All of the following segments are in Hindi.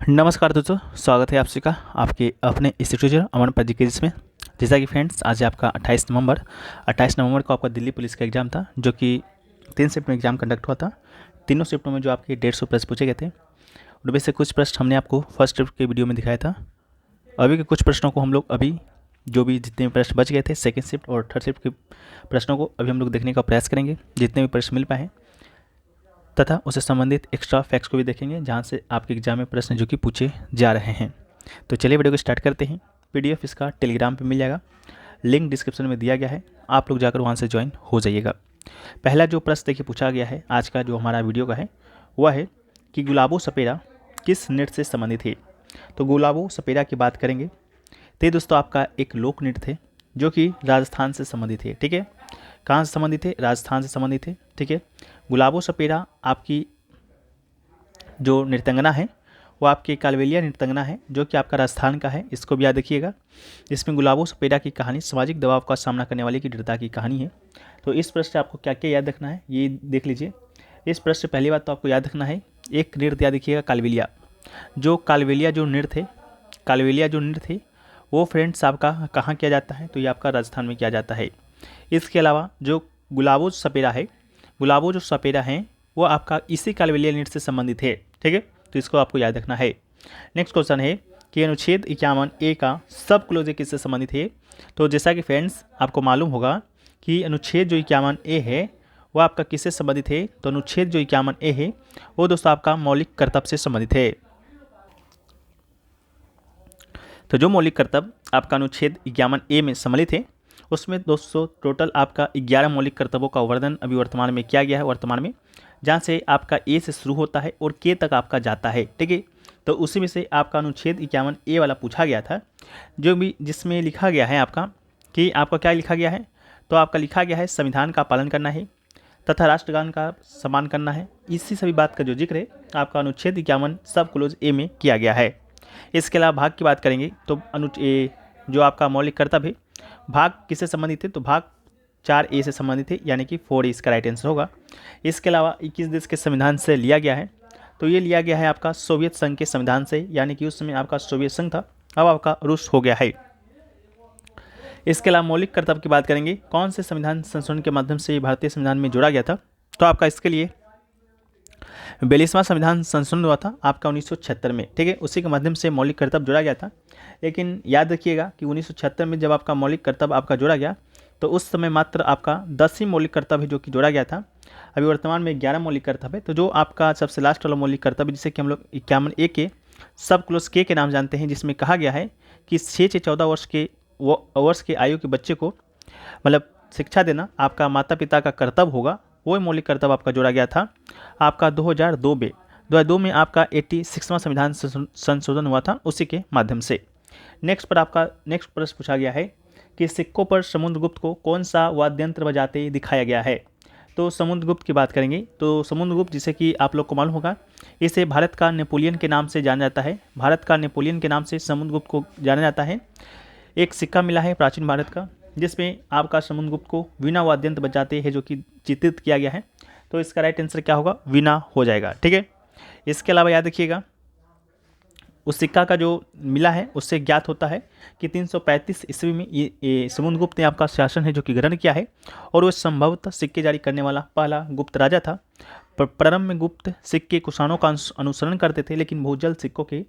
नमस्कार दोस्तों, स्वागत है आप सभी का आपके अपने इंस्टीट्यूट अमन पॉलिटिक्स में। जैसा कि फ्रेंड्स, आज आपका 28 नवंबर को आपका दिल्ली पुलिस का एग्ज़ाम था, जो कि 3 शिफ्ट में एग्ज़ाम कंडक्ट हुआ था। तीनों शिफ्टों में जो आपके 150 प्रश्न पूछे गए थे, उनमें से कुछ प्रश्न हमने आपको फर्स्ट शिफ्ट के वीडियो में दिखाया था। अभी के कुछ प्रश्नों को हम लोग जो भी जितने भी प्रश्न बच गए थे सेकेंड शिफ्ट और थर्ड शिफ्ट के प्रश्नों को अभी हम लोग देखने का प्रयास करेंगे, जितने भी प्रश्न मिल पाए, तथा उससे संबंधित एक्स्ट्रा फैक्ट्स को भी देखेंगे, जहाँ से आपके एग्जाम में प्रश्न जो कि पूछे जा रहे हैं। तो चलिए वीडियो को स्टार्ट करते हैं। पीडीएफ इसका टेलीग्राम पे मिल जाएगा, लिंक डिस्क्रिप्शन में दिया गया है, आप लोग जाकर वहाँ से ज्वाइन हो जाइएगा। पहला जो प्रश्न देखिए पूछा गया है आज का जो हमारा वीडियो का है, वह है कि गुलाबो सपेरा किस नृत्य से संबंधित है। तो गुलाबो सपेरा की बात करेंगे तो ये दोस्तों आपका एक लोक नृत्य है, जो कि राजस्थान से संबंधित है। ठीक है, कहाँ से संबंधित है? राजस्थान से संबंधित है। ठीक है, गुलाबो सपेरा आपकी जो नृत्यांगना है वो आपकी कालबेलिया नृत्यांगना है, जो कि आपका राजस्थान का है। इसको भी याद रखिएगा। इसमें गुलाबो सपेरा की कहानी सामाजिक दबाव का सामना करने वाले की दृढ़ता की कहानी है। तो इस प्रश्न से आपको क्या क्या याद रखना है ये देख लीजिए। इस प्रश्न से पहली बात तो आपको याद रखना है, एक नृत्य याद रखिएगा कालबेलिया। कालबेलिया जो नृत्य है वो फ्रेंड्स आपका कहाँ किया जाता है? तो ये आपका राजस्थान में किया जाता है। इसके अलावा जो गुलाबो जो सपेरा है वो आपका इसी कालबेलिया नृत्य से संबंधित है। ठीक है, तो इसको आपको याद रखना है। नेक्स्ट क्वेश्चन है कि अनुच्छेद 51A का सब क्लोज किससे संबंधित है। तो जैसा कि फ्रेंड्स आपको मालूम होगा कि अनुच्छेद जो 51A है वो आपका किससे संबंधित है। तो अनुच्छेद जो 51A है वो दोस्तों आपका मौलिक कर्तव्य से संबंधित है। तो जो मौलिक कर्तव्य आपका अनुच्छेद 51A में सम्मिलित है, उसमें दोस्तों टोटल आपका 11 मौलिक कर्तव्यों का वर्णन अभी वर्तमान में किया गया है। वर्तमान में जहाँ से आपका ए से शुरू होता है और के तक आपका जाता है। ठीक है, तो उसी में से आपका अनुच्छेद 51A वाला पूछा गया था, जो भी जिसमें लिखा गया है आपका कि आपका क्या लिखा गया है। तो आपका लिखा गया है संविधान का पालन करना है तथा राष्ट्रगान का सम्मान करना है। इसी सभी बात का जो जिक्र है आपका अनुच्छेद 51 सब क्लोज ए में किया गया है। इसके अलावा भाग की बात करेंगे तो जो आपका मौलिक कर्तव्य है, भाग किससे संबंधित है? तो भाग 4A से संबंधित है, यानी कि 4A इसका राइट आंसर होगा। इसके अलावा 21 देश के संविधान से लिया गया है। तो ये लिया गया है आपका सोवियत संघ के संविधान से, यानी कि उस समय आपका सोवियत संघ था, अब आपका रूस हो गया है। इसके अलावा मौलिक कर्तव्य की बात करेंगे, कौन से संविधान संशोधन के माध्यम से भारतीय संविधान में जोड़ा गया था। तो आपका इसके लिए 42वां संविधान संशोधन हुआ था आपका 1976 में। ठीक है, उसी के माध्यम से मौलिक कर्तव्य जोड़ा गया था। लेकिन याद रखिएगा कि 1976 में जब आपका मौलिक कर्तव्य आपका जोड़ा गया, तो उस समय मात्र आपका 10 ही मौलिक कर्तव्य जो कि जोड़ा गया था। अभी वर्तमान में 11 मौलिक कर्तव्य है। तो जो आपका सबसे लास्ट वाला मौलिक कर्तव्य, जिसे कि हम लोग 51A के सब क्लोज के नाम जानते हैं, जिसमें कहा गया है कि 6 से 14 वर्ष के आयु के बच्चे को मतलब शिक्षा देना आपका माता पिता का कर्तव्य होगा, वो मौलिक कर्तव्य आपका जोड़ा गया था आपका 2002 में आपका 86वां संविधान संशोधन हुआ था, उसी के माध्यम से। नेक्स्ट प्रश्न पूछा गया है कि सिक्कों पर समुद्रगुप्त को कौन सा वाद्य यंत्र बजाते दिखाया गया है। तो समुद्रगुप्त की बात करेंगे तो समुद्रगुप्त, जिसे कि आप लोग को मालूम होगा, इसे भारत का नेपोलियन के नाम से जाना जाता है। भारत का नेपोलियन के नाम से समुद्रगुप्त को जाना जाता है। एक सिक्का मिला है प्राचीन भारत का, जिसमें आपका समुद्रगुप्त को वीणा वाद्य यंत्र बजाते हैं, जो कि चित्रित किया गया है। तो इसका राइट आंसर क्या होगा? वीणा हो जाएगा। ठीक है, इसके अलावा याद रखिएगा उस सिक्का का जो मिला है उससे ज्ञात होता है कि 335 ईस्वी में ये समुद्रगुप्त ने आपका शासन है जो कि ग्रहण किया है, और वो संभवतः सिक्के जारी करने वाला पहला गुप्त राजा था। प्रारंभ में गुप्त सिक्के कुषाणों का अनुसरण करते थे, लेकिन बहुत जल्द सिक्कों के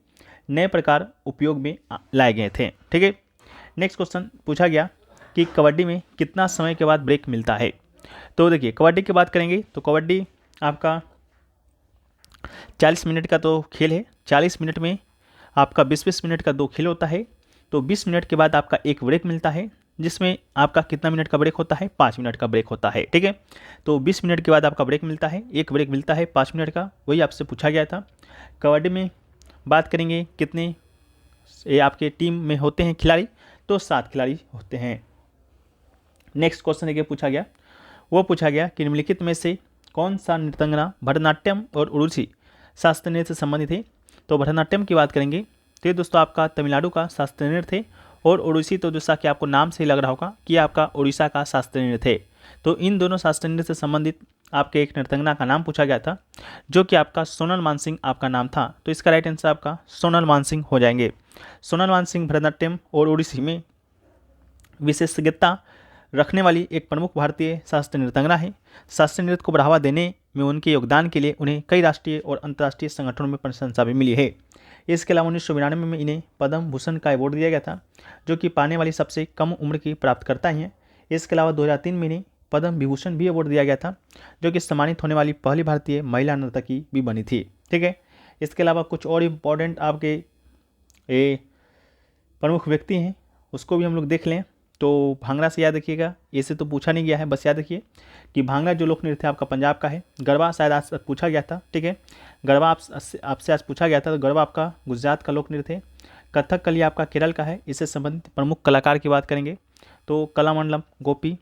नए प्रकार उपयोग में लाए गए थे। ठीक है, नेक्स्ट क्वेश्चन पूछा गया कि कबड्डी में कितना समय के बाद ब्रेक मिलता है। तो देखिए कबड्डी की बात करेंगे तो कबड्डी आपका 40 मिनट का तो खेल है। 40 मिनट में आपका 20-20 मिनट का 2 खेल होता है। तो 20 मिनट के बाद आपका एक ब्रेक मिलता है, जिसमें आपका कितना मिनट का ब्रेक होता है? 5 मिनट का ब्रेक होता है। ठीक है, तो 20 मिनट के बाद आपका ब्रेक मिलता है, एक ब्रेक मिलता है 5 मिनट का, वही आपसे पूछा गया था। कबड्डी में बात करेंगे कितने ये आपके टीम में होते हैं खिलाड़ी, तो 7 खिलाड़ी होते हैं। नेक्स्ट क्वेश्चन है पूछा गया कि निम्नलिखित में से कौन सा नृत्यांगना भरतनाट्यम और ओडिसी शास्त्रीय नृत्य से संबंधित है। तो भरतनाट्यम की बात करेंगे तो ये दोस्तों आपका तमिलनाडु का शास्त्रीय नृत्य है, और ओडिसी तो जैसा कि आपको नाम से ही लग रहा होगा कि आपका उड़ीसा का शास्त्रीय नृत्य है। तो इन दोनों शास्त्रीय नृत्य से संबंधित आपके एक नर्तंगना का नाम पूछा गया था, जो कि आपका सोनल मानसिंह आपका नाम था। तो इसका राइट आंसर आपका सोनल मानसिंह हो जाएंगे। सोनल मानसिंह भरतनाट्यम और ओडिसी में विशेषज्ञता रखने वाली एक प्रमुख भारतीय शास्त्रीय नृतंगना है। शास्त्रीय नृत्य को बढ़ावा देने में उनके योगदान के लिए उन्हें कई राष्ट्रीय और अंतर्राष्ट्रीय संगठनों में प्रशंसा भी मिली है। इसके अलावा 1992 में इन्हें पद्म भूषण का अवार्ड दिया गया था, जो कि पाने वाली सबसे कम उम्र की प्राप्तकर्ता हैं। इसके अलावा 2003 में इन्हें पद्म विभूषण भी अवार्ड दिया गया था, जो कि सम्मानित होने वाली पहली भारतीय महिला नर्तकी भी बनी थी। ठीक है, इसके अलावा कुछ और इम्पोर्टेंट आपके ये प्रमुख व्यक्ति हैं, उसको भी हम लोग देख लें। तो भांगड़ा से याद रखिएगा, ऐसे तो पूछा नहीं गया है, बस याद रखिए कि भांगड़ा जो लोक नृत्य है आपका पंजाब का है। गरबा शायद आज पूछा गया था। ठीक है, गरबा आपसे आज पूछा गया था, तो गरबा आपका गुजरात का लोक नृत्य है। कथकली आपका केरल का है। इससे संबंधित प्रमुख कलाकार की बात करेंगे तो कलामंडलम गोपी,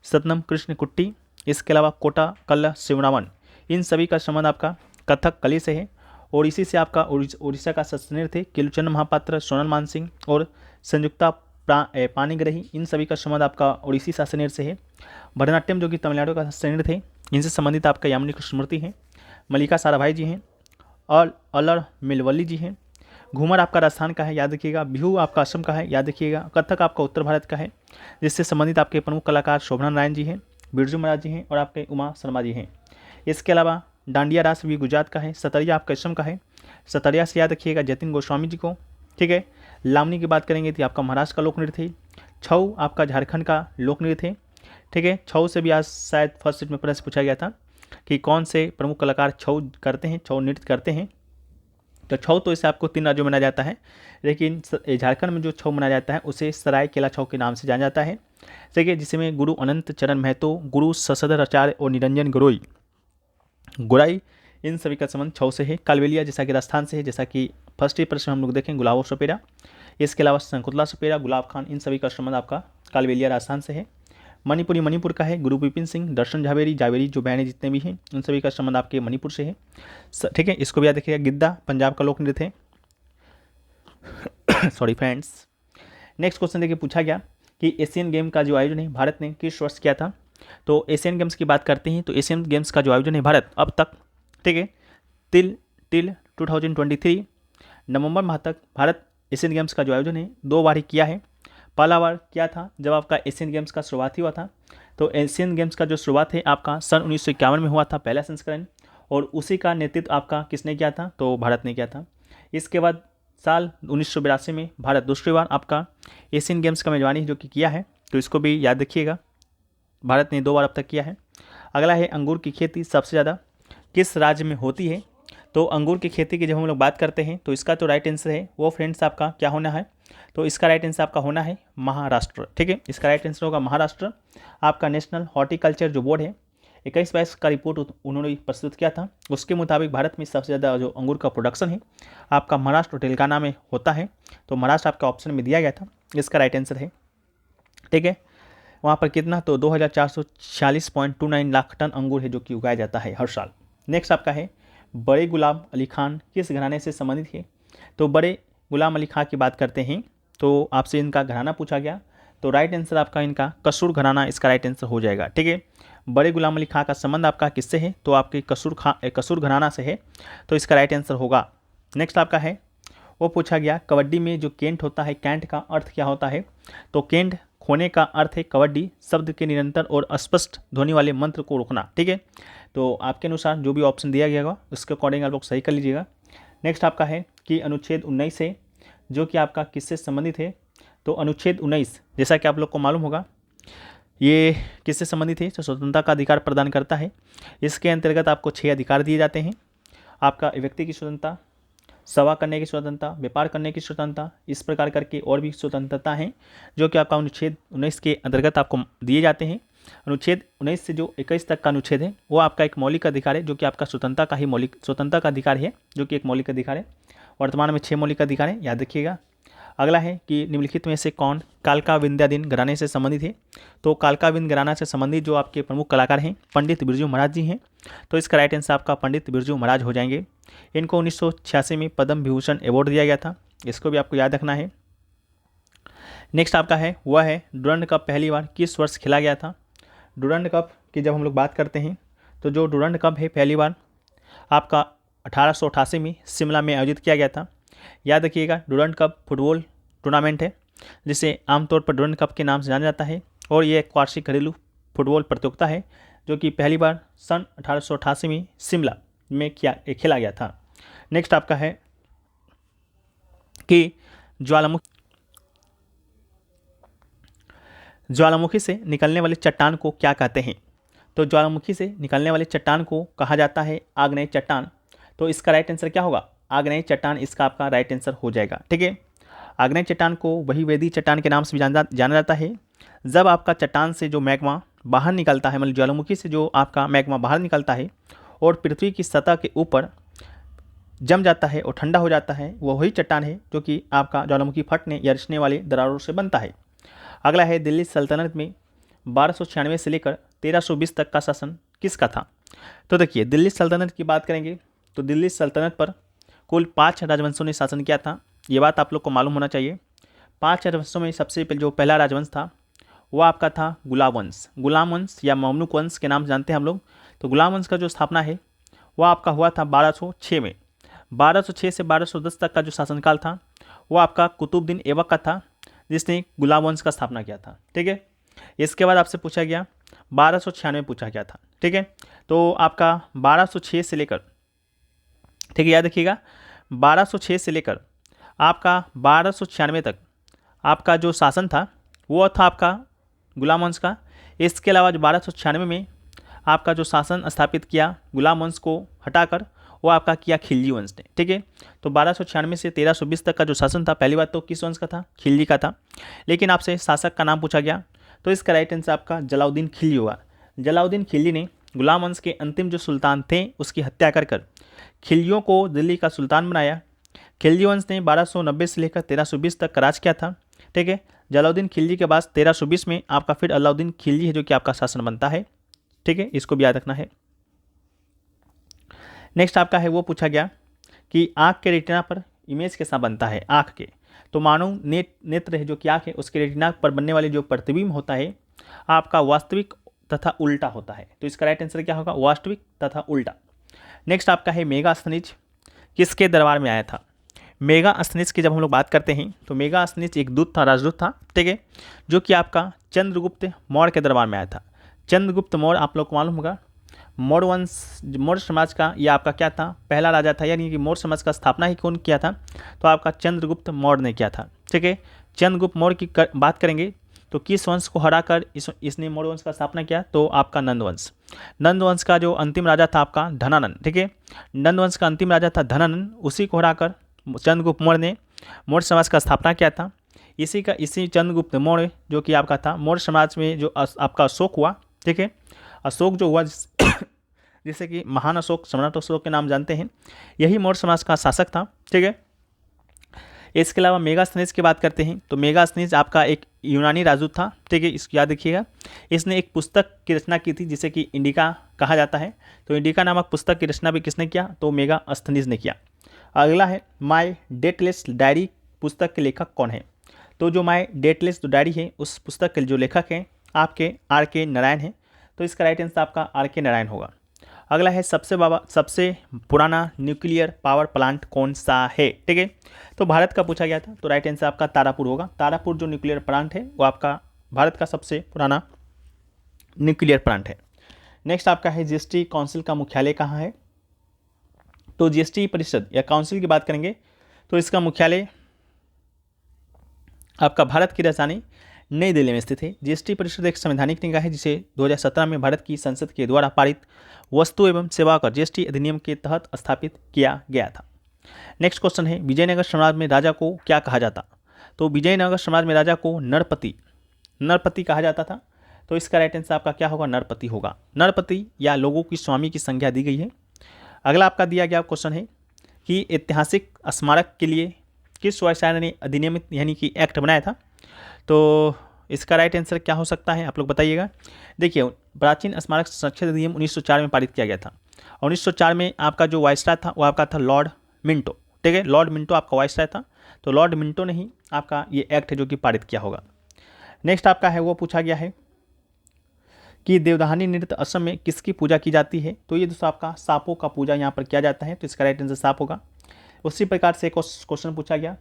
सतनम कृष्ण कुट्टी, इसके अलावा कोटा कल्ला शिवरामन, इन सभी का संबंध आपका कथकली से है। ओडिसी से आपका उड़ीसा का शास्त्रीय नृत्य किलुचंद महापात्र, सोनल मानसिंह और संयुक्ता पाणिग्रही, इन सभी का संबंध आपका ओडिसी शास्त्रीय नृत्य से है। भरतनाट्यम जो कि तमिलनाडु का शास्त्रीय नृत्य है, इनसे संबंधित आपका यामिनी कृष्णमूर्ति हैं, मल्लिका साराभाई जी हैं और अलर मिलवल्ली जी हैं। घूमर आपका राजस्थान का है, याद रखिएगा। बिहू आपका असम का है, याद रखिएगा। कथक आपका उत्तर भारत का है, जिससे संबंधित आपके प्रमुख कलाकार शोभना नारायण जी हैं, बिरजू महाराज जी हैं और आपके उमा शर्मा जी हैं। इसके अलावा डांडिया रास भी गुजरात का है। सतरिया आपका असम का है, सतरिया से याद रखिएगा जतिन गोस्वामी जी को। ठीक है, लावनी की बात करेंगे तो आपका महाराष्ट्र का लोक नृत्य है। छऊ आपका झारखंड का लोक नृत्य है। ठीक है, छऊ से भी आज शायद फर्स्ट सेट में प्रश्न पूछा गया था कि कौन से प्रमुख कलाकार छऊ करते हैं, छऊ नृत्य करते हैं। तो छऊ तो इसे आपको 3 राज्यों में मनाया जाता है, लेकिन झारखंड में जो छऊ मनाया जाता है उसे सरायकेला छऊ के नाम से जाना जाता है। ठीक है, जिसमें गुरु अनंत चरण महतो, गुरु शशधर आचार्य और निरंजन गोराई, इन सभी का संबंध छऊ से है। कालबेलिया जैसा कि राजस्थान से है, जैसा कि फर्स्ट ही प्रश्न हम लोग देखें गुलाबो सपेरा। इसके अलावा शंकुतला सपेरा, गुलाब खान, इन सभी का संबंध आपका कालबेलिया राजस्थान से है। मणिपुरी मणिपुर का है, गुरु विपिन सिंह, दर्शन जावेरी जो बहनें जितने भी हैं उन सभी का संबंध आपके मणिपुर से है। ठीक है, इसको भी याद रखिएगा। गिद्दा पंजाब का लोक नृत्य है। Sorry friends. नेक्स्ट क्वेश्चन देखिए, पूछा गया कि एशियन गेम का जो आयोजन है भारत ने किस वर्ष किया था। तो एशियन गेम्स की बात करते हैं तो एशियन गेम्स का जो आयोजन है भारत अब तक, ठीक है, टिल 2023 नवंबर माह तक भारत एशियन गेम्स का जो आयोजन है 2 बार ही किया है। पहला बार क्या था जब आपका एशियन गेम्स का शुरुआत ही हुआ था। तो एशियन गेम्स का जो शुरुआत है आपका सन 1951 में हुआ था, पहला संस्करण, और उसी का नेतृत्व आपका किसने किया था, तो भारत ने किया था। इसके बाद साल 1982 में भारत दूसरी बार आपका एशियन गेम्स का मेजबानी जो कि किया है, तो इसको भी याद रखिएगा, भारत ने 2 बार अब तक किया है। अगला है अंगूर की खेती सबसे ज़्यादा किस राज्य में होती है। तो अंगूर की खेती की जब हम लोग बात करते हैं तो इसका जो राइट आंसर है वो फ्रेंड्स आपका क्या होना है, तो इसका राइट आंसर आपका होना है महाराष्ट्र। ठीक है, इसका राइट आंसर होगा महाराष्ट्र। आपका नेशनल हॉर्टिकल्चर जो बोर्ड है 21-22 का रिपोर्ट उन्होंने प्रस्तुत किया था, उसके मुताबिक भारत में सबसे ज़्यादा जो अंगूर का प्रोडक्शन है आपका महाराष्ट्र और तेलंगाना में होता है। तो महाराष्ट्र आपका ऑप्शन में दिया गया था, इसका राइट आंसर है। ठीक है, वहाँ पर कितना, तो 2446.29 लाख टन अंगूर है जो कि उगाया जाता है हर साल। नेक्स्ट आपका है बड़े गुलाम अली खान किस घराने से संबंधित है। तो बड़े गुलाम अली खान की बात करते हैं तो आपसे इनका घराना पूछा गया, तो राइट आंसर आपका इनका कसूर घराना इसका राइट आंसर हो जाएगा। ठीक है, बड़े गुलाम अली खान का संबंध आपका किससे है, तो आपके कसूर घराना से है, तो इसका राइट आंसर होगा। नेक्स्ट आपका है वो पूछा गया कबड्डी में जो कैंट होता है, कैंट का अर्थ क्या होता है। तो कैंट खोने का अर्थ है कबड्डी शब्द के निरंतर और स्पष्ट ध्वनि वाले मंत्र को रोकना। ठीक है, तो आपके अनुसार जो भी ऑप्शन दिया गया होगा उसके अकॉर्डिंग आप लोग सही कर लीजिएगा। नेक्स्ट आपका है कि अनुच्छेद 19 है जो कि आपका किससे संबंधित है। तो अनुच्छेद 19 जैसा कि आप लोग को मालूम होगा ये किससे संबंधित है, तो स्वतंत्रता का अधिकार प्रदान करता है। इसके अंतर्गत आपको 6 अधिकार दिए जाते हैं। आपका व्यक्ति की स्वतंत्रता, सभा करने की स्वतंत्रता, व्यापार करने की स्वतंत्रता, इस प्रकार करके और भी स्वतंत्रता हैं जो कि आपका अनुच्छेद 19 के अंतर्गत आपको दिए जाते हैं। अनुच्छेद 19 से जो 21 तक का अनुच्छेद है वो आपका एक मौलिक अधिकार है जो कि आपका स्वतंत्रता का अधिकार है जो कि एक मौलिक अधिकार है। वर्तमान में 6 मौलिक अधिकार हैं, याद रखिएगा। अगला है कि निम्नलिखित में से कौन कालका विंध्याधीन घराने से संबंधित है। तो कालका विंध्य घराना से संबंधित जो आपके प्रमुख कलाकार हैं पंडित बिरजू महाराज जी हैं, तो इसका राइट आंसर आपका पंडित बिरजू महाराज हो जाएंगे। इनको 1986 में पद्म विभूषण अवार्ड दिया गया था, इसको भी आपको याद रखना है। नेक्स्ट आपका है वह है डुरंड कप पहली बार किस वर्ष खेला गया था। डुरंड कप की जब हम लोग बात करते हैं तो जो डूरंड कप है पहली बार आपका 1888 में शिमला में आयोजित किया गया था। याद रखिएगा, डूरंड कप फुटबॉल टूर्नामेंट है जिसे आमतौर पर डूरंड कप के नाम से जाना जाता है और ये एक वार्षिक घरेलू फुटबॉल प्रतियोगिता है जो कि पहली बार सन 1888 में शिमला में खेला गया था। नेक्स्ट आपका है कि ज्वालामुखी से निकलने वाली चट्टान को क्या कहते हैं। तो ज्वालामुखी से निकलने वाली चट्टान को कहा जाता है आग्नेय चट्टान। तो इसका राइट आंसर क्या होगा, आग्नेय चट्टान इसका आपका राइट आंसर हो जाएगा। ठीक है, आग्नेय चट्टान को वही वेदी चट्टान के नाम से भी जाना जाता है। जब आपका चट्टान से जो मैग्मा बाहर निकलता है, मतलब ज्वालामुखी से जो आपका मैग्मा बाहर निकलता है और पृथ्वी की सतह के ऊपर जम जाता है और ठंडा हो जाता है, वो वही चट्टान है जो कि आपका ज्वालामुखी फटने या रिसने वाली दरारों से बनता है। अगला है दिल्ली सल्तनत में 1296 से लेकर 1320 तक का शासन किसका था। तो देखिए, दिल्ली सल्तनत की बात करेंगे तो दिल्ली सल्तनत पर कुल 5 राजवंशों ने शासन किया था। ये बात आप लोग को मालूम होना चाहिए। 5 राजवंशों में सबसे पहले जो पहला राजवंश था वो आपका था गुलाम वंश। गुलाम वंश या ममलूक वंश के नाम से जानते हैं हम लोग। तो गुलाम वंश का जो स्थापना है वो आपका हुआ था 1206 में। 1206 से 1210 तक का जो शासनकाल था वो आपका कुतुबुद्दीन ऐबक का था, जिसने गुलाम वंश का स्थापना किया था। ठीक है, इसके बाद आपसे पूछा गया 1296 पूछा गया था। ठीक है, तो आपका 1206 से लेकर, ठीक है याद रखिएगा, 1206 से लेकर आपका 1296 तक आपका जो शासन था वो था आपका गुलाम वंश का। इसके अलावा जो 1296 में आपका जो शासन स्थापित किया गुलाम वंश को हटाकर वो आपका किया खिलजी वंश ने। ठीक है, तो 1296 से 1320 तक का जो शासन था पहली बात तो किस वंश का था, खिलजी का था। लेकिन आपसे शासक का नाम पूछा गया तो इसका राइट आंसर आपका जलाउद्दीन खिलजी होगा। जलाउद्दीन खिलजी ने गुलाम वंश के अंतिम जो सुल्तान थे उसकी हत्या कर खिलजियों को दिल्ली का सुल्तान बनाया। खिलजी वंश ने 1290 से लेकर 1320 तक का राज किया था। ठीक है, जलाउद्दीन खिलजी के बाद 1320 में आपका फिर अलाउद्दीन खिलजी है जो कि आपका शासन बनता है। ठीक है, इसको भी याद रखना है। नेक्स्ट आपका है वो पूछा गया कि आँख के रेटिना पर इमेज कैसा बनता है आँख के। तो मानव नेत्र है जो कि आँख है उसके रेटिना पर बनने वाले जो प्रतिबिंब होता है आपका वास्तविक तथा उल्टा होता है। तो इसका राइट आंसर क्या होगा, वास्तविक तथा उल्टा। नेक्स्ट आपका है मेगास्थनीज किसके दरबार में आया था। मेगास्थनीज की जब हम लोग बात करते हैं तो मेगास्थनीज एक दूत था, राजदूत था। ठीक है, जो कि आपका चंद्रगुप्त मौर्य के दरबार में आया था। चंद्रगुप्त मौर्य आप लोग को मालूम होगा मौर्य वंश, मौर्य समाज का यह आपका क्या था, पहला राजा था, यानी कि मौर्य समाज का स्थापना ही कौन किया था, तो आपका चंद्रगुप्त मौर्य ने किया था। ठीक है, चंद्रगुप्त मौर्य की बात करेंगे तो किस वंश को हराकर इसने मौर्य वंश का स्थापना किया, तो आपका नंद वंश। नंद वंश का जो अंतिम राजा था आपका धनानंद। ठीक है, नंद वंश का अंतिम राजा था धनानंद, उसी को हराकर चंद्रगुप्त मौर्य ने मौर्य समाज का स्थापना किया था। इसी चंद्रगुप्त मौर्य जो कि आपका था मौर्य समाज में जो आपका अशोक हुआ। ठीक है, अशोक जो हुआ जिसे कि महान अशोक, सम्राट अशोक के नाम जानते हैं, यही मौर्य समाज का शासक था। ठीक है, इसके अलावा मेगास्थनीज की बात करते हैं तो मेगास्थनीज आपका एक यूनानी राजदूत था। ठीक है, इसको याद रखिएगा। इसने एक पुस्तक की रचना की थी जिसे कि इंडिका कहा जाता है। तो इंडिका नामक पुस्तक की रचना भी किसने किया, तो मेगास्थनीज ने किया। अगला है माई डेटलेस डायरी पुस्तक के लेखक कौन है। तो जो माई डेटलेस डायरी है उस पुस्तक के जो लेखक हैं आपके R.K. नारायण हैं। तो इसका राइट आंसर आपका R.K. नारायण होगा। अगला है सबसे पुराना न्यूक्लियर पावर प्लांट कौन सा है। ठीक है, तो भारत का पूछा गया था तो राइट आंसर आपका तारापुर होगा। तारापुर जो न्यूक्लियर प्लांट है वो आपका भारत का सबसे पुराना न्यूक्लियर प्लांट है। नेक्स्ट आपका है जीएसटी काउंसिल का मुख्यालय कहाँ है। तो जीएसटी परिषद या काउंसिल की बात करेंगे तो इसका मुख्यालय आपका भारत की राजधानी नई दिल्ली में स्थित है। जीएसटी परिषद एक संवैधानिक निकाय है जिसे 2017 में भारत की संसद के द्वारा पारित वस्तु एवं सेवा कर जीएसटी अधिनियम के तहत स्थापित किया गया था। नेक्स्ट क्वेश्चन है विजयनगर साम्राज्य में राजा को क्या कहा जाता। तो विजयनगर साम्राज्य में राजा को नरपति कहा जाता था। तो इसका राइट आंसर आपका क्या होगा, नरपति होगा। नरपति या लोगों की स्वामी की संज्ञा दी गई है। अगला आपका दिया गया क्वेश्चन है कि ऐतिहासिक स्मारक के लिए किस वायसराय ने अधिनियमित यानी कि एक्ट बनाया था। तो इसका राइट आंसर क्या हो सकता है, आप लोग बताइएगा। देखिए, प्राचीन स्मारक संरक्षण अधिनियम 1904 में पारित किया गया था। 1904 में आपका जो वायसराय था वो आपका था लॉर्ड मिंटो। ठीक है, लॉर्ड मिंटो आपका वायसराय था। तो लॉर्ड मिंटो ने ही आपका ये एक्ट है जो कि पारित किया होगा। नेक्स्ट आपका है वो पूछा गया है कि देवदहानी नृत्य असम में किसकी पूजा की जाती है? तो ये दोस्तों आपका सांपों का पूजा यहाँ पर किया जाता है, तो इसका राइट आंसर सांप होगा। उसी प्रकार से एक क्वेश्चन पूछा गया,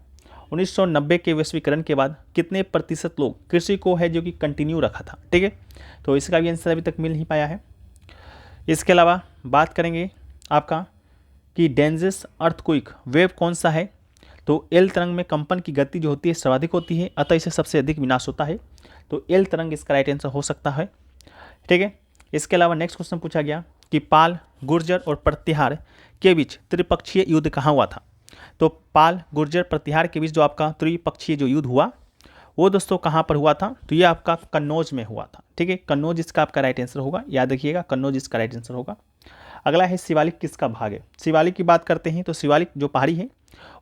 1990 के वैश्वीकरण के बाद कितने प्रतिशत लोग कृषि को है जो कि कंटिन्यू रखा था? ठीक है, तो इसका भी आंसर अभी तक मिल नहीं पाया है। इसके अलावा बात करेंगे आपका कि डेंजरस अर्थक्वेक वेव कौन सा है? तो एल तरंग में कंपन की गति जो होती है सर्वाधिक होती है, अतः इसे सबसे अधिक विनाश होता है, तो एल तरंग इसका राइट आंसर हो सकता है। ठीक है, इसके अलावा नेक्स्ट क्वेश्चन पूछा गया कि पाल, गुर्जर और प्रतिहार के बीच त्रिपक्षीय युद्ध कहाँ हुआ था? तो पाल, गुर्जर, प्रतिहार के बीच जो आपका त्रिपक्षीय जो युद्ध हुआ वो दोस्तों कहाँ पर हुआ था? तो ये आपका कन्नौज में हुआ था। ठीक है, कन्नौज इसका आपका राइट आंसर होगा, याद रखिएगा कन्नौज इसका राइट आंसर होगा। अगला है शिवालिक किसका भाग है? शिवालिक की बात करते हैं तो शिवालिक जो पहाड़ी है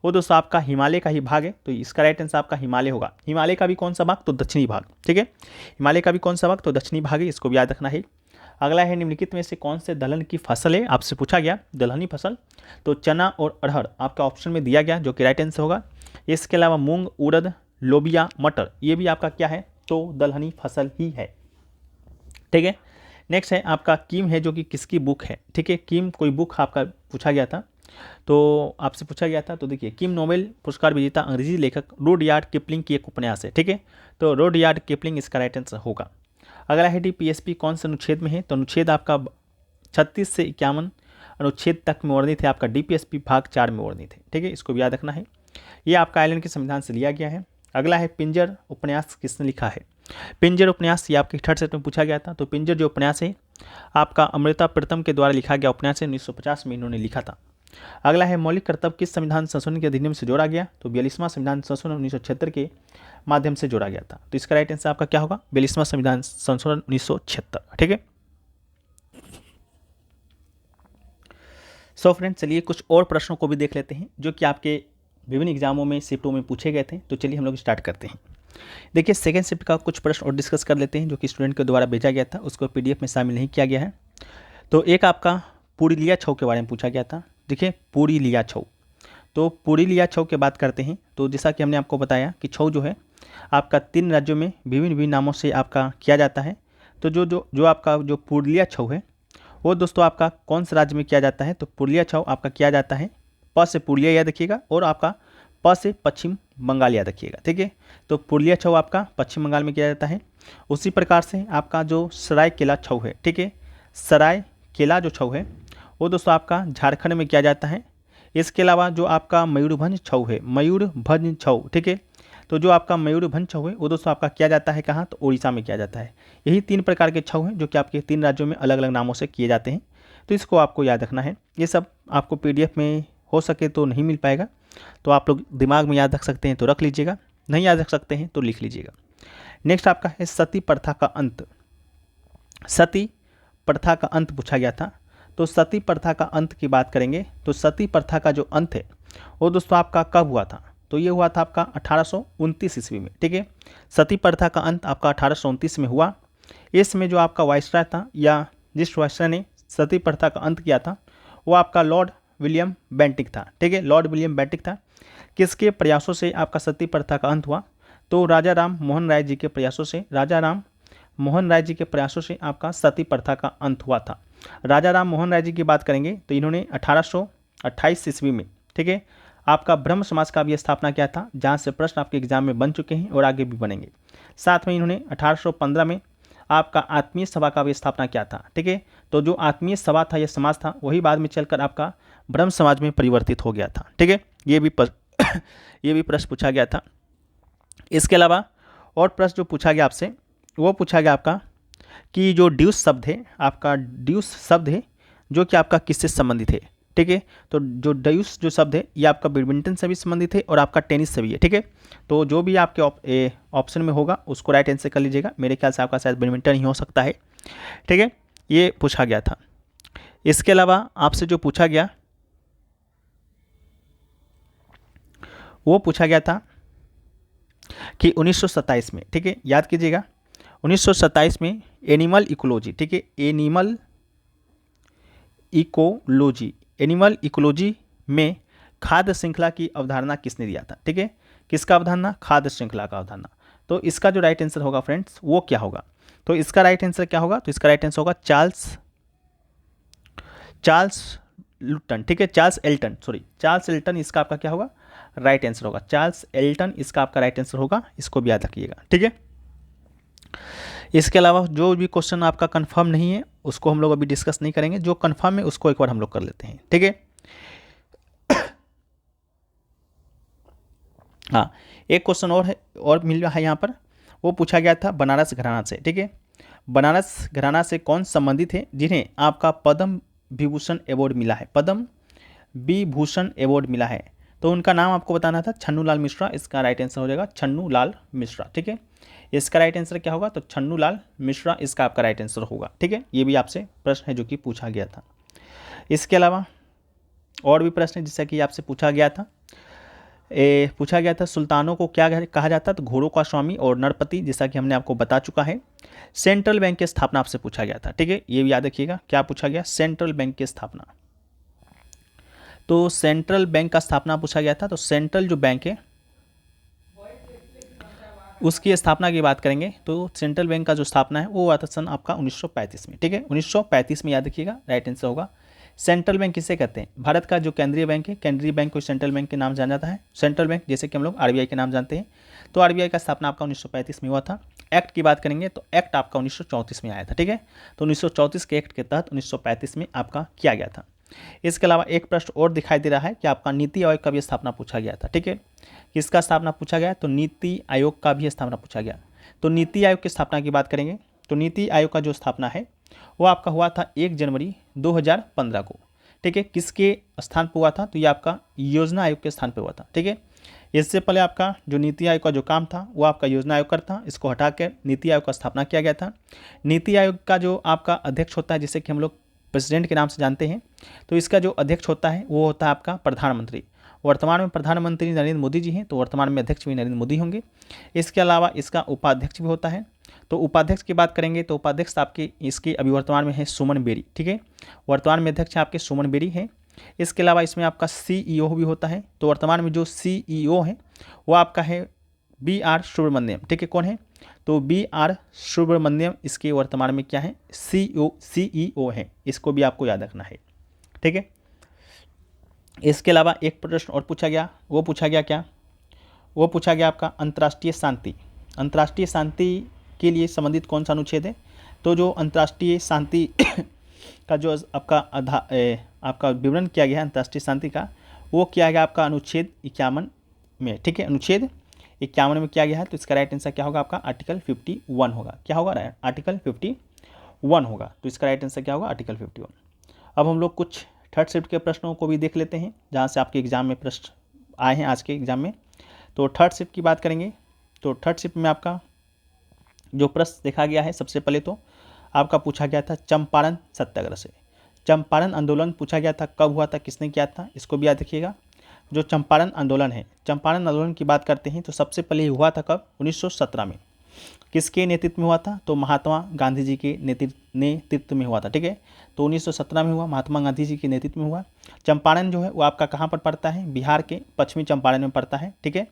वो दोस्तों आपका हिमालय का ही भाग है, तो इसका राइट आंसर आपका हिमालय होगा। हिमालय का भी कौन सा भाग? तो दक्षिणी भाग। ठीक है, हिमालय का भी कौन सा भाग? तो दक्षिणी भाग है, इसको भी याद रखना है। अगला है निम्नलिखित में से कौन से दलहन की फसल है? आपसे पूछा गया दलहनी फसल, तो चना और अरहर आपका ऑप्शन में दिया गया जो कि राइट आंसर होगा। इसके अलावा मूंग, उड़द, लोबिया, मटर ये भी आपका क्या है? तो दलहनी फसल ही है। ठीक है, नेक्स्ट है आपका किम है जो कि किसकी बुक है? ठीक है, किम कोई बुक आपका पूछा गया था, तो आपसे पूछा गया था, तो देखिए किम नोबेल पुरस्कार विजेता अंग्रेजी लेखक रुडयार्ड किपलिंग की एक उपन्यास है। ठीक है, तो रुडयार्ड किपलिंग इसका राइट आंसर होगा। अगला है डीपीएसपी कौन से अनुच्छेद में है? तो अनुच्छेद आपका 36 से 51 अनुच्छेद तक में वर्णित है, आपका डीपीएसपी भाग 4 में वर्णित है। ठीक है, इसको भी याद रखना है, ये आपका आयरलैंड के संविधान से लिया गया है। अगला है पिंजर उपन्यास किसने लिखा है? पिंजर उपन्यास ये आपके थर्ड सेट में पूछा गया था, तो पिंजर जो उपन्यास है आपका अमृता प्रीतम के द्वारा लिखा गया उपन्यास है, 1950 में इन्होंने लिखा था। अगला है मौलिक कर्तव्य किस संविधान संशोधन के अधिनियम से जोड़ा गया? तो 42वां संविधान संशोधन 1976 के माध्यम से जोड़ा गया था, तो इसका राइट आंसर आपका क्या होगा? 42वां संविधान संशोधन 1976। ठीक है, सो फ्रेंड्स चलिए कुछ और प्रश्नों को भी देख लेते हैं जो कि आपके विभिन्न एग्जामों में शिफ्टों में पूछे गए थे। तो चलिए हम लोग स्टार्ट करते हैं। देखिए सेकेंड शिफ्ट का कुछ प्रश्न और डिस्कस कर लेते हैं जो कि स्टूडेंट के द्वारा भेजा गया था, उसको पीडीएफ में शामिल नहीं किया गया है। तो एक आपका पुरुलिया छऊ के बारे में पूछा गया था। देखिए पुरुलिया छऊ, तो पुरुलिया छऊ की बात करते हैं, तो जैसा कि हमने आपको बताया कि छऊ जो है आपका 3 राज्यों में विभिन्न नामों से आपका किया जाता है। तो जो आपका जो पुरुलिया छऊ है वो दोस्तों आपका कौन से राज्य में किया जाता है? तो पुरुलिया छऊ आपका किया जाता है, प से पुरुलिया याद रखिएगा और आपका प से पश्चिम बंगाल याद रखिएगा। ठीक है, तो पुरुलिया छऊ आपका पश्चिम बंगाल में किया जाता है। उसी प्रकार से आपका जो सरायकेला छऊ है, ठीक है, सरायकेला जो छऊ है वो दोस्तों आपका झारखंड में किया जाता है। इसके अलावा जो आपका मयूरभंज छऊ है, मयूरभंज छऊ, ठीक है, तो जो आपका मयूरभंज छऊ है वो दोस्तों आपका किया जाता है कहाँ? तो उड़ीसा में किया जाता है। यही 3 प्रकार के छऊ हैं जो कि आपके 3 राज्यों में अलग अलग नामों से किए जाते हैं, तो इसको आपको याद रखना है। ये सब आपको पीडीएफ में हो सके तो नहीं मिल पाएगा, तो आप लोग दिमाग में याद रख सकते हैं तो रख लीजिएगा, नहीं याद रख सकते हैं तो लिख लीजिएगा। नेक्स्ट आपका है सती प्रथा का अंत। सती प्रथा का अंत पूछा गया था, तो सती प्रथा का अंत की बात करेंगे तो सती प्रथा का जो अंत है वो दोस्तों आपका कब हुआ था? तो ये हुआ था आपका 1829 ईस्वी में। ठीक है, सती प्रथा का अंत आपका 1829 में हुआ। इसमें जो आपका वाइसराय था या जिस वाइसराय ने सती प्रथा का अंत किया था वो आपका लॉर्ड विलियम बेंटिक था। ठीक है, लॉर्ड विलियम बेंटिक था। किसके प्रयासों से आपका सती प्रथा का अंत हुआ? तो राजा राम मोहन राय जी के प्रयासों से, राजा राम मोहन राय जी के प्रयासों से आपका सती प्रथा का अंत हुआ था। राजा राम मोहन राय जी की बात करेंगे तो इन्होंने 1828 ईस्वी में, ठीक है, आपका ब्रह्म समाज का भी स्थापना किया था, जहाँ से प्रश्न आपके एग्जाम में बन चुके हैं और आगे भी बनेंगे। साथ में इन्होंने 1815 में आपका आत्मीय सभा का भी स्थापना किया था। ठीक है, तो जो आत्मीय सभा था या समाज था वही बाद में चलकर आपका ब्रह्म समाज में परिवर्तित हो गया था। ठीक है, ये भी प्रश्न पूछा गया था। इसके अलावा और प्रश्न जो पूछा गया आपसे वो पूछा गया आपका कि जो ड्यूस शब्द है, आपका ड्यूस शब्द है जो कि आपका किससे संबंधित है? ठीक है, तो जो ड्यूस जो शब्द है ये आपका बैडमिंटन से भी संबंधित है और आपका टेनिस से भी है। ठीक है, तो जो भी आपके ऑप्शन में होगा उसको राइट आंसर कर लीजिएगा। मेरे ख्याल से आपका शायद बैडमिंटन ही हो सकता है। ठीक है, ये पूछा गया था। इसके अलावा आपसे जो पूछा गया वो पूछा गया था कि 1927 में, ठीक है, याद कीजिएगा 1927 में एनिमल इकोलॉजी, ठीक है, एनिमल इकोलॉजी में खाद्य श्रृंखला की अवधारणा किसने दिया था? ठीक है, किसका अवधारणा? खाद्य श्रृंखला का अवधारणा। तो इसका जो राइट आंसर होगा फ्रेंड्स वो क्या होगा? तो इसका राइट आंसर क्या होगा? तो इसका राइट आंसर होगा चार्ल्स लुटन, ठीक है, चार्ल्स एल्टन इसका आपका क्या होगा? राइट आंसर होगा। चार्ल्स एल्टन इसका आपका राइट आंसर होगा, इसको भी याद रखिएगा, ठीक है। इसके अलावा जो भी क्वेश्चन आपका कंफर्म नहीं है उसको हम लोग अभी डिस्कस नहीं करेंगे, जो कंफर्म है उसको एक बार हम लोग कर लेते हैं, ठीक है। हाँ, एक क्वेश्चन और है, और मिल रहा है यहाँ पर, वो पूछा गया था बनारस घराना से, ठीक है। बनारस घराना से कौन संबंधित है जिन्हें आपका पद्म विभूषण अवार्ड मिला है? पद्म विभूषण अवार्ड मिला है, तो उनका नाम आपको बताना था, छन्नूलाल मिश्रा। इसका राइट आंसर हो जाएगा छन्नूलाल मिश्रा, ठीक है। इसका राइट आंसर क्या होगा? तो छन्नूलाल मिश्रा इसका आपका राइट आंसर होगा, ठीक है। ये भी आपसे प्रश्न है जो कि पूछा गया था। इसके अलावा और भी प्रश्न है जिससे कि आपसे पूछा गया था सुल्तानों को क्या कहा जाता है? तो घोड़ों का स्वामी और नरपति, जैसा कि हमने आपको बता चुका है। सेंट्रल बैंक की स्थापना आपसे पूछा गया था, ठीक है, ये भी याद रखिएगा। क्या पूछा गया? सेंट्रल बैंक की स्थापना। तो सेंट्रल बैंक का स्थापना पूछा गया था। तो सेंट्रल जो बैंक है उसकी स्थापना की बात करेंगे तो सेंट्रल बैंक का जो स्थापना है वो हुआ था सन आपका 1935 में, ठीक है, 1935 में याद रखिएगा, राइट आंसर होगा। सेंट्रल बैंक किसे कहते हैं? भारत का जो केंद्रीय बैंक है, केंद्रीय बैंक को सेंट्रल बैंक के नाम जाना जाता है। सेंट्रल बैंक जैसे कि हम लोग आरबीआई के नाम जानते हैं, तो आरबीआई का स्थापना आपका 1935 में हुआ था। एक्ट की बात करेंगे तो एक्ट आपका 1934 में आया था, ठीक है। तो 1934 के एक्ट के तहत 1935 में आपका किया गया था। इसके अलावा एक प्रश्न और दिखाई दे रहा है कि आपका नीति आयोग का भी स्थापना पूछा गया था, ठीक है। किसका स्थापना पूछा गया? तो नीति आयोग का भी स्थापना पूछा गया। तो नीति आयोग की स्थापना की बात करेंगे तो नीति आयोग का जो स्थापना है वो आपका हुआ था 1 जनवरी 2015 को, ठीक है। किसके स्थान पर हुआ था? तो ये आपका योजना आयोग के स्थान पर हुआ था, ठीक है। इससे पहले आपका जो नीति आयोग का जो काम था वो आपका योजना आयोग का था, इसको हटा के नीति आयोग का स्थापना किया गया था। नीति आयोग का जो आपका अध्यक्ष होता है, जिसे कि हम लोग प्रेसिडेंट के नाम से जानते हैं, तो इसका जो अध्यक्ष होता है वो होता है आपका प्रधानमंत्री। वर्तमान में प्रधानमंत्री नरेंद्र मोदी जी हैं, तो वर्तमान में अध्यक्ष भी नरेंद्र मोदी होंगे। इसके अलावा इसका उपाध्यक्ष भी होता है। तो उपाध्यक्ष की बात करेंगे तो उपाध्यक्ष आपके इसके अभी वर्तमान में है सुमन बेरी, ठीक है, वर्तमान में अध्यक्ष आपके सुमन बेरी हैं। इसके अलावा इसमें आपका सीईओ भी होता है। तो वर्तमान में जो सीईओ है वो आपका है BR सुब्रमण्यम, ठीक है। कौन है? तो BR सुब्रमण्यम इसके वर्तमान में क्या है? सीईओ है। इसको भी आपको याद रखना है, ठीक है। इसके अलावा एक प्रश्न और पूछा गया, वो पूछा गया क्या? वो पूछा गया आपका अंतर्राष्ट्रीय शांति। अंतर्राष्ट्रीय शांति के लिए संबंधित कौन सा अनुच्छेद है? तो जो अंतर्राष्ट्रीय शांति का जो आपका विवरण किया गया है अंतर्राष्ट्रीय शांति का, वो किया गया आपका अनुच्छेद 51 में, ठीक है, अनुच्छेद 51 में किया गया है। तो इसका राइट आंसर क्या होगा? आपका आर्टिकल 51 होगा। क्या होगा? आर्टिकल 51 होगा। तो इसका राइट आंसर क्या होगा? आर्टिकल 51। अब हम लोग कुछ थर्ड शिफ्ट के प्रश्नों को भी देख लेते हैं जहाँ से आपके एग्जाम में प्रश्न आए हैं आज के एग्जाम में। तो थर्ड शिफ्ट की बात करेंगे तो थर्ड शिफ्ट में आपका जो प्रश्न देखा गया है, सबसे पहले तो आपका पूछा गया था चंपारण सत्याग्रह से। चंपारण आंदोलन पूछा गया था, कब हुआ था, किसने किया था, इसको भी याद रखिएगा। जो चंपारण आंदोलन है, चंपारण आंदोलन की बात करते हैं तो सबसे पहले हुआ था कब? 1917 में। किसके नेतृत्व में हुआ था? तो महात्मा गांधी जी के नेतृत्व में हुआ था, ठीक है। तो 1917 में हुआ, महात्मा गांधी जी के नेतृत्व में हुआ। चंपारण जो है वो आपका कहाँ पर पड़ता है? बिहार के पश्चिमी चंपारण में पड़ता है, ठीक है,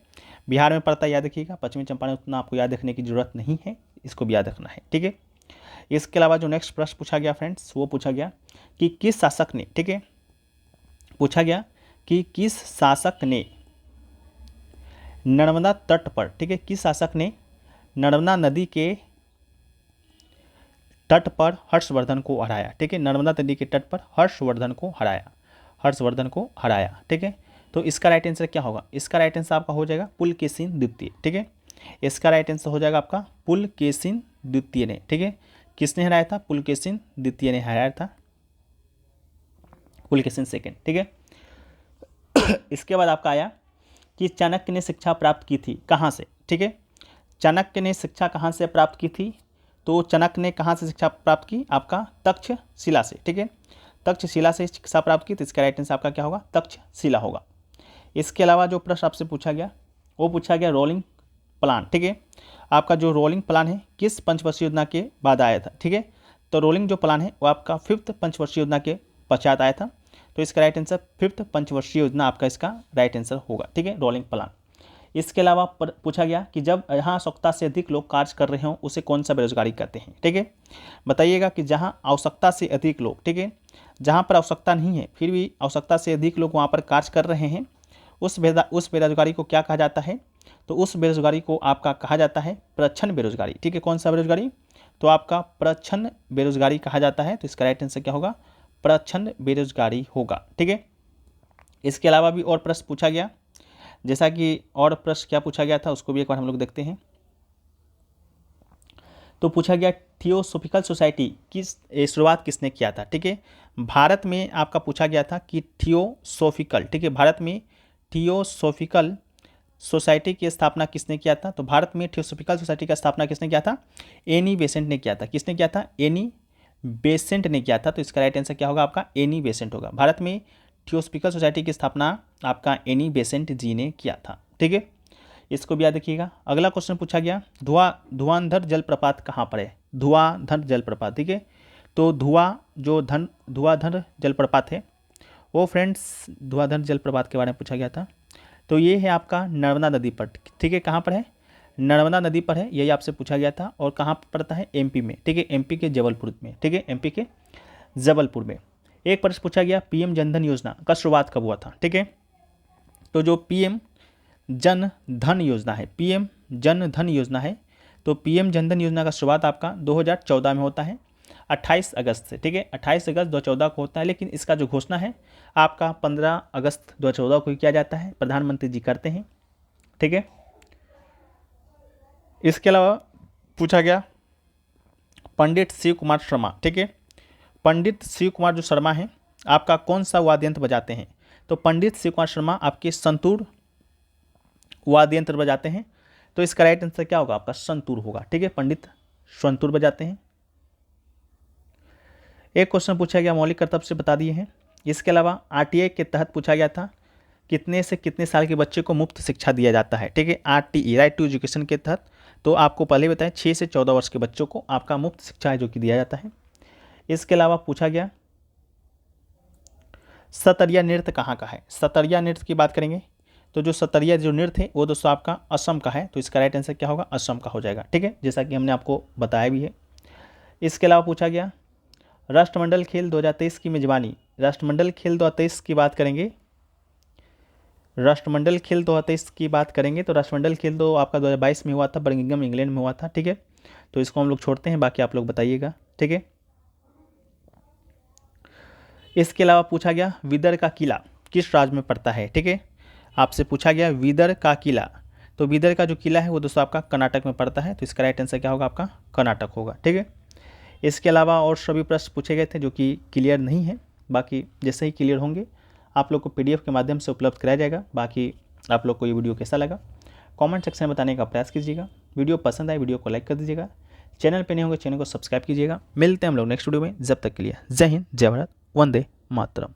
बिहार में पड़ता है, याद रखिएगा। पश्चिमी चंपारण उतना आपको याद रखने की जरूरत नहीं है, इसको भी याद रखना है, ठीक है। इसके अलावा जो नेक्स्ट प्रश्न पूछा गया फ्रेंड्स, वो पूछा गया कि किस शासक ने, ठीक है, पूछा गया कि किस शासक ने नर्मदा तट पर, ठीक है, किस शासक ने नर्मदा नदी के तट पर हर्षवर्धन को हराया, ठीक है, नर्मदा नदी के तट पर हर्षवर्धन को हराया, ठीक है। तो इसका राइट आंसर क्या होगा? इसका राइट आंसर आपका हो जाएगा पुलकेशिन द्वितीय, ठीक है। इसका राइट आंसर हो जाएगा आपका पुलकेशिन द्वितीय ने, ठीक है। किसने हराया था? पुलकेशिन द्वितीय ने हराया था, पुलकेशिन सेकंड, ठीक है। इसके बाद आपका आया कि चाणक्य ने शिक्षा प्राप्त की थी कहाँ से, ठीक है। चाणक्य ने शिक्षा कहाँ से प्राप्त की थी? तो चाणक्य ने कहाँ से शिक्षा प्राप्त की? आपका तक्षशिला से, ठीक है, तक्षशिला से शिक्षा प्राप्त की। तो इसका राइट आंसर आपका क्या होगा? तक्षशिला होगा। इसके अलावा जो प्रश्न आपसे पूछा गया वो पूछा गया रोलिंग प्लान, ठीक है। आपका जो रोलिंग प्लान है किस पंचवर्षीय योजना के बाद आया था, ठीक है। तो रोलिंग जो प्लान है वो आपका 5th पंचवर्षीय योजना के पश्चात आया था। तो इसका राइट आंसर 5th पंचवर्षीय योजना आपका इसका राइट आंसर होगा, ठीक है, रोलिंग प्लान। इसके अलावा पूछा गया कि जब यहाँ आवश्यकता से अधिक लोग कार्य कर रहे हों उसे कौन सा बेरोजगारी कहते हैं। ठीक है, बताइएगा कि जहाँ आवश्यकता से अधिक लोग, ठीक है, जहाँ पर आवश्यकता नहीं है फिर भी आवश्यकता से अधिक लोग वहाँ पर कार्य कर रहे हैं, उस बेरोजगारी को क्या कहा जाता है? तो उस बेरोजगारी को आपका कहा जाता है प्रच्छन्न बेरोजगारी। ठीक है, कौन सा बेरोजगारी? तो आपका प्रच्छन्न बेरोजगारी कहा जाता है। तो इसका राइट आंसर क्या होगा? प्रच्छन्न बेरोजगारी होगा। ठीक है, इसके अलावा भी और प्रश्न पूछा गया, जैसा कि और प्रश्न क्या पूछा गया था उसको भी एक बार हम लोग देखते हैं। तो पूछा गया थियोसॉफिकल सोसाइटी की शुरुआत किसने किया था। ठीक है, भारत में आपका पूछा गया था कि थियोसॉफिकल, ठीक है, भारत में थियोसॉफिकल सोसाइटी की स्थापना किसने किया था? तो भारत में थियोसॉफिकल सोसाइटी का स्थापना किसने किया था? एनी बेसेंट ने किया था। किसने किया था? एनी बेसेंट ने किया था। तो इसका राइट आंसर क्या होगा आपका? एनी बेसेंट होगा। भारत में थियोसॉफिकल सोसाइटी की स्थापना आपका एनी बेसेंट जी ने किया था। ठीक है, इसको भी याद रखिएगा। अगला क्वेश्चन पूछा गया धुआंधर जलप्रपात कहाँ पर है? धुआंधर जलप्रपात, ठीक है, तो धुआंधर जलप्रपात है वो फ्रेंड्स, धुआंधर जलप्रपात के बारे में पूछा गया था। तो ये है आपका नर्मदा नदी पर। ठीक है, कहाँ पर है? नर्मदा नदी पर है, यही आपसे पूछा गया था। और कहाँ पर पड़ता है? एमपी में। ठीक है, एमपी के जबलपुर में। ठीक है, एमपी के जबलपुर में। एक प्रश्न पूछा गया पीएम जनधन योजना का शुरुआत कब हुआ था? ठीक है, तो जो पीएम जन धन योजना है, पीएम जन धन योजना है, तो पीएम जन धन योजना का शुरुआत आपका 2014 में होता है 28 अगस्त से। ठीक है, 28 अगस्त 2014 को होता है, लेकिन इसका जो घोषणा है आपका 15 अगस्त 2014 को ही किया जाता है, प्रधानमंत्री जी करते हैं। ठीक है, इसके अलावा पूछा गया पंडित शिव कुमार शर्मा। ठीक है, पंडित शिव कुमार जो शर्मा हैं आपका कौन सा वाद्य यंत्र बजाते हैं? तो पंडित शिव कुमार शर्मा आपके संतूर वाद्य यंत्र बजाते हैं। तो इसका राइट आंसर क्या होगा आपका? संतूर होगा। ठीक है, पंडित संतूर बजाते हैं। एक क्वेश्चन पूछा गया मौलिक कर्तव्य से बता दिए हैं। इसके अलावा आरटीआई के तहत पूछा गया था कितने से कितने साल के बच्चे को मुफ्त शिक्षा दिया जाता है। ठीक है, आरटीई राइट टू एजुकेशन के तहत, तो आपको पहले बताएं 6 से 14 वर्ष के बच्चों को आपका मुफ्त शिक्षा है जो कि दिया जाता है। इसके अलावा पूछा गया सतरिया नृत्य कहाँ का है? सतरिया नृत्य की बात करेंगे तो जो सतरिया जो नृत्य है वो दोस्तों आपका असम का है। तो इसका राइट आंसर क्या होगा? असम का हो जाएगा। ठीक है, जैसा कि हमने आपको बताया भी है। इसके अलावा पूछा गया राष्ट्रमंडल खेल 2023 की मेजबानी, राष्ट्रमंडल खेल 2023 की बात करेंगे, राष्ट्रमंडल खेल 2023 की बात करेंगे तो राष्ट्रमंडल खेल तो आपका 2022 में हुआ था, बर्मिंघम इंग्लैंड में हुआ था। ठीक है, तो इसको हम लोग छोड़ते हैं, बाकी आप लोग बताइएगा। ठीक है, इसके अलावा पूछा गया विदर का किला किस राज्य में पड़ता है? ठीक है, आपसे पूछा गया विदर का किला, तो विदर का जो किला है वो दोस्तों आपका कर्नाटक में पड़ता है। तो इसका राइट आंसर क्या होगा आपका? कर्नाटक होगा। ठीक है, इसके अलावा और सभी प्रश्न पूछे गए थे जो कि क्लियर नहीं है, बाकी जैसे ही क्लियर होंगे आप लोग को पीडीएफ के माध्यम से उपलब्ध कराया जाएगा। बाकी आप लोग को ये वीडियो कैसा लगा कमेंट सेक्शन में बताने का प्रयास कीजिएगा। वीडियो पसंद आए वीडियो को लाइक कर दीजिएगा, चैनल पे नहीं होंगे चैनल को सब्सक्राइब कीजिएगा। मिलते हैं हम लोग नेक्स्ट वीडियो में, जब तक के लिए जय हिंद, जय भारत, वंदे मातरम।